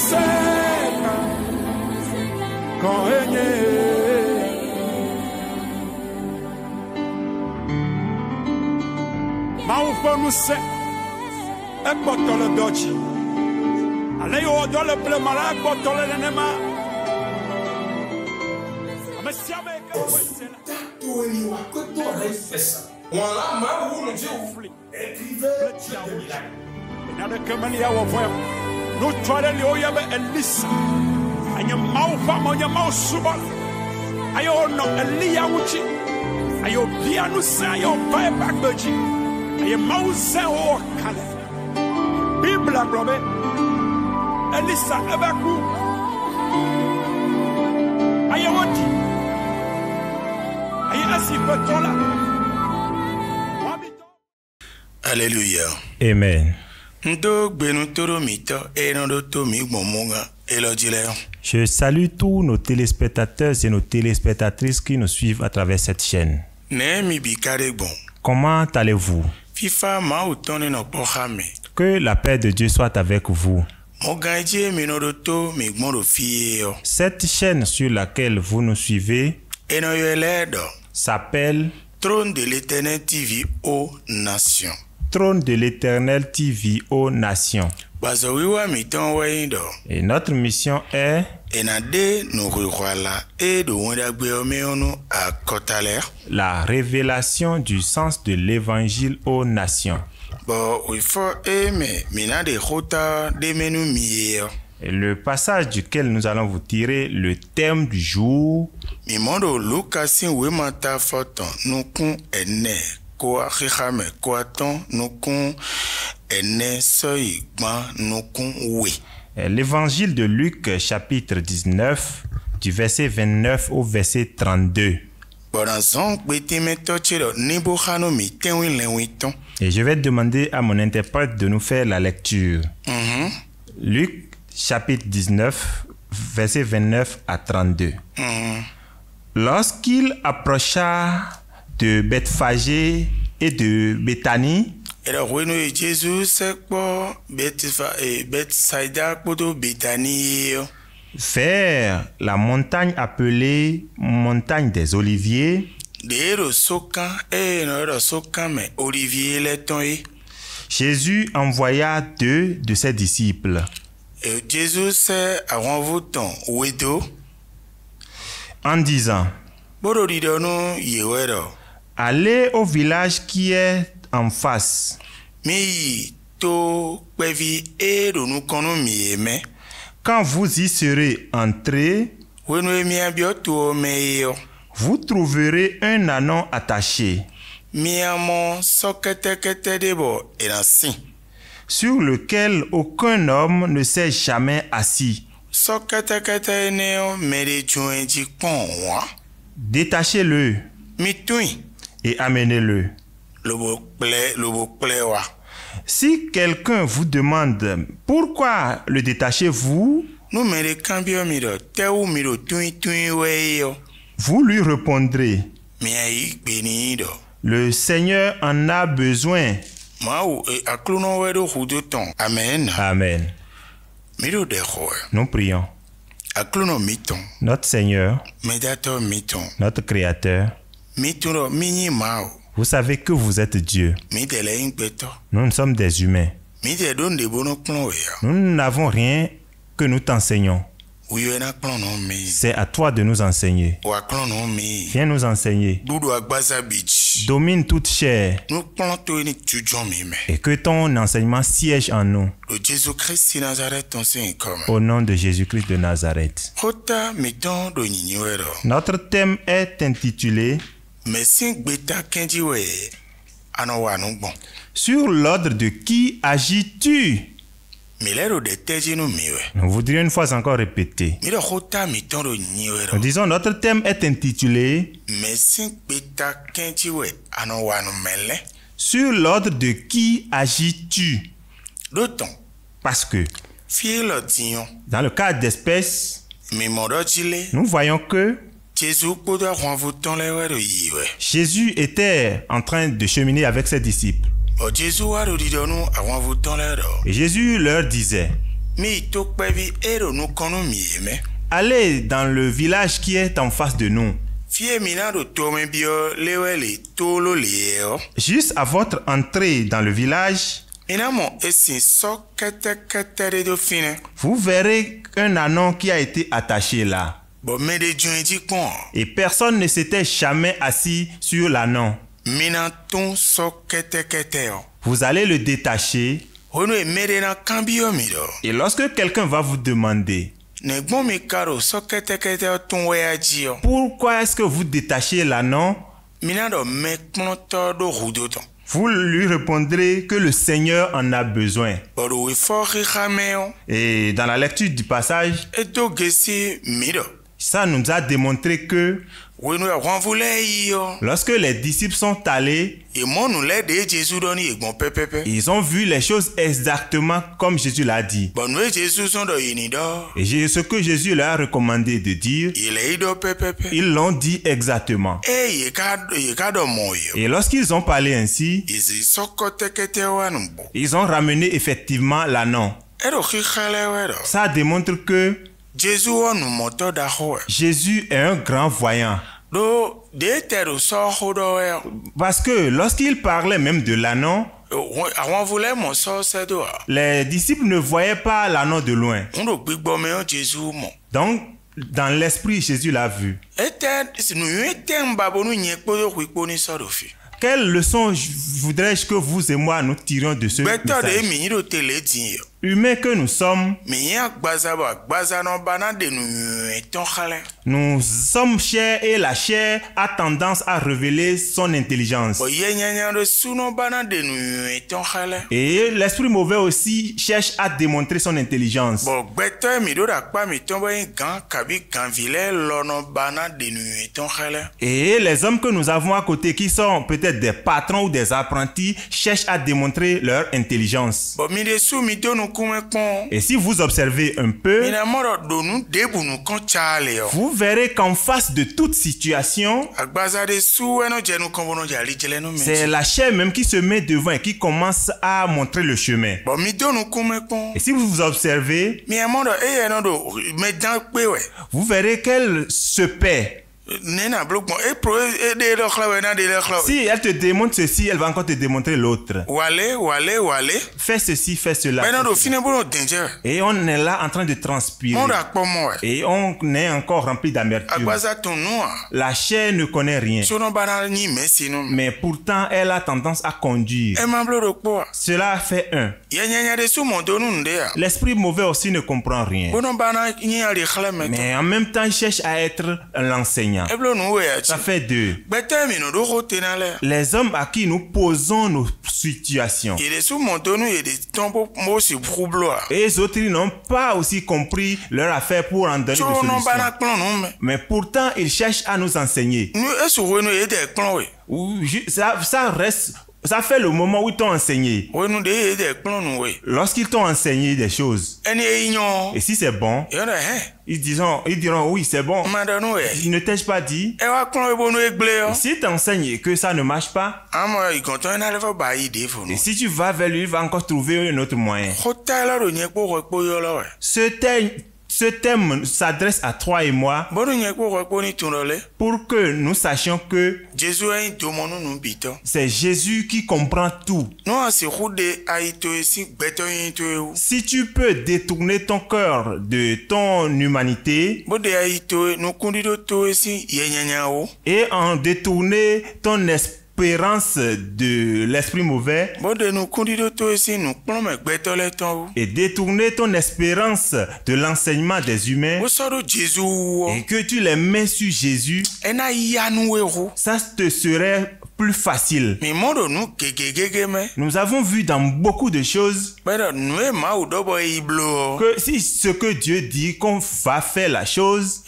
seca con Maufonu se ekpotole dochi ale yo dole ple mala ekpotole nenema amesiame ka wesela to ni wa ko to refesa wala ma wu no je ufli écrivez na de kemali ya wo voya no twale le oyabe elisa anya maufa monya mausuba ayo no elia wuchi ayo bia no sa ayo pai bagbeji ayo mause o kale bibla brobe elisa ebaku ayo woti ayo asipetola. Alléluia. Amen. Je salue tous nos téléspectateurs et nos téléspectatrices qui nous suivent à travers cette chaîne. Comment allez-vous? Que la paix de Dieu soit avec vous. Cette chaîne sur laquelle vous nous suivez s'appelle Trône de l'Éternel TV aux Nations. Trône de l'Éternel TV aux Nations. Et notre mission est la révélation du sens de l'évangile aux nations. Et le passage duquel nous allons vous tirer le thème du jour l'évangile de Luc chapitre 19 du verset 29 au verset 32. Et je vais demander à mon interprète de nous faire la lecture. Luc chapitre 19 verset 29 à 32. Lorsqu'il approcha de Bethphagée et de Béthanie, vers la montagne appelée montagne des Oliviers, Jésus envoya 2 de ses disciples en disant: allez au village qui est en face. Quand vous y serez entrés, vous trouverez un ânon attaché, sur lequel aucun homme ne s'est jamais assis. Détachez-le et amenez-le. Si quelqu'un vous demande pourquoi le détachez-vous, vous lui répondrez: le Seigneur en a besoin. Amen. Amen. Nous prions. Notre Seigneur, notre Créateur, vous savez que vous êtes Dieu. Nous sommes des humains. Nous n'avons rien que nous t'enseignons. C'est à toi de nous enseigner. Viens nous enseigner. Domine toute chair. Et que ton enseignement siège en nous. Au nom de Jésus-Christ de Nazareth. Notre thème est intitulé sur l'ordre de qui agis-tu? Nous voudrions une fois encore répéter. Nous disons notre thème est intitulé sur l'ordre de qui agis-tu? Parce que dans le cas d'espèce, nous voyons que Jésus était en train de cheminer avec ses disciples. Et Jésus leur disait: Allez dans le village qui est en face de nous. Juste à votre entrée dans le village, vous verrez un anon qui a été attaché là. Et personne ne s'était jamais assis sur l'anon. Vous allez le détacher. Et lorsque quelqu'un va vous demander pourquoi est-ce que vous détachez l'anon, vous lui répondrez que le Seigneur en a besoin. Et dans la lecture du passage, ça nous a démontré que lorsque les disciples sont allés, ils ont vu les choses exactement comme Jésus l'a dit. Et ce que Jésus leur a recommandé de dire, ils l'ont dit exactement. Et lorsqu'ils ont parlé ainsi, ils ont ramené effectivement l'anon. Ça démontre que Jésus est un grand voyant. Parce que lorsqu'il parlait même de l'anon, les disciples ne voyaient pas l'anon de loin. Donc, dans l'esprit, Jésus l'a vu. Quelle leçon voudrais-je que vous et moi nous tirions de ce message? Humains que nous sommes, nous sommes chers et la chair a tendance à révéler son intelligence. Et l'esprit mauvais aussi cherche à démontrer son intelligence. Et les hommes que nous avons à côté qui sont peut-être des patrons ou des apprentis cherchent à démontrer leur intelligence. Et si vous observez un peu, vous verrez qu'en face de toute situation, c'est la chair même qui se met devant et qui commence à montrer le chemin. Et si vous observez, vous verrez qu'elle se paie. Si elle te démontre ceci, elle va encore te démontrer l'autre. Fais ceci, fais cela. Et on est là en train de transpirer. Et on est encore rempli d'amertume. La chair ne connaît rien. Mais pourtant, elle a tendance à conduire. Cela fait un. L'esprit mauvais aussi ne comprend rien. Mais en même temps, il cherche à être l'enseignant. Ça fait deux. Les hommes à qui nous posons nos situations. Et les autres n'ont pas aussi compris leur affaire pour en donner des solutions. Mais pourtant, ils cherchent à nous enseigner. Ça reste... Ça fait le moment où ils t'ont enseigné. Lorsqu'ils t'ont enseigné des choses, et si c'est bon, ils diront oui, c'est bon. Ils ne t'ai pas dit. Et si tu enseignes que ça ne marche pas, et si tu vas vers lui, il va encore trouver un autre moyen. Ce thème s'adresse à toi et moi pour que nous sachions que c'est Jésus qui comprend tout. Si tu peux détourner ton cœur de ton humanité et en détourner ton esprit de l'esprit mauvais et détourner ton espérance de l'enseignement des humains et que tu les mets sur Jésus, ça te serait plus facile. Nous avons vu dans beaucoup de choses que si ce que Dieu dit qu'on va faire la chose,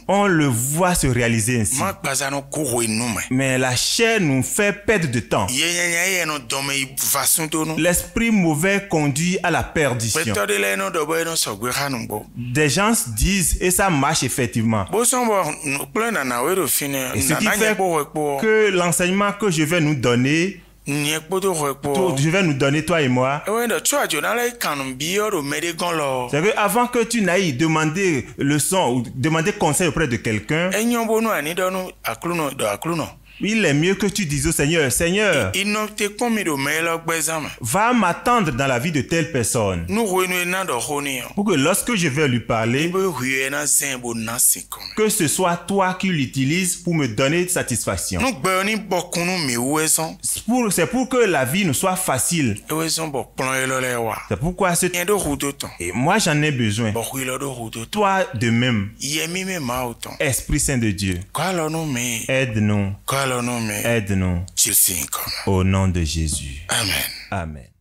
on le voit se réaliser ainsi. Mais la chair nous fait perdre de temps. L'esprit mauvais conduit à la perdition. Des gens disent, et ça marche effectivement. Et ce qui fait que l'enseignement que je vais nous donner Je vais nous donner, toi et moi. C'est que avant que tu n'ailles demander leçon ou demander conseil auprès de quelqu'un, il est mieux que tu dises au Seigneur, Seigneur, va m'attendre dans la vie de telle personne. Pour que lorsque je vais lui parler, que ce soit toi qui l'utilises pour me donner satisfaction. C'est pour que la vie nous soit facile. C'est pourquoi et moi j'en ai besoin. Toi de même. Esprit Saint de Dieu, aide-nous. Aide-nous. Au nom de Jésus. Amen. Amen.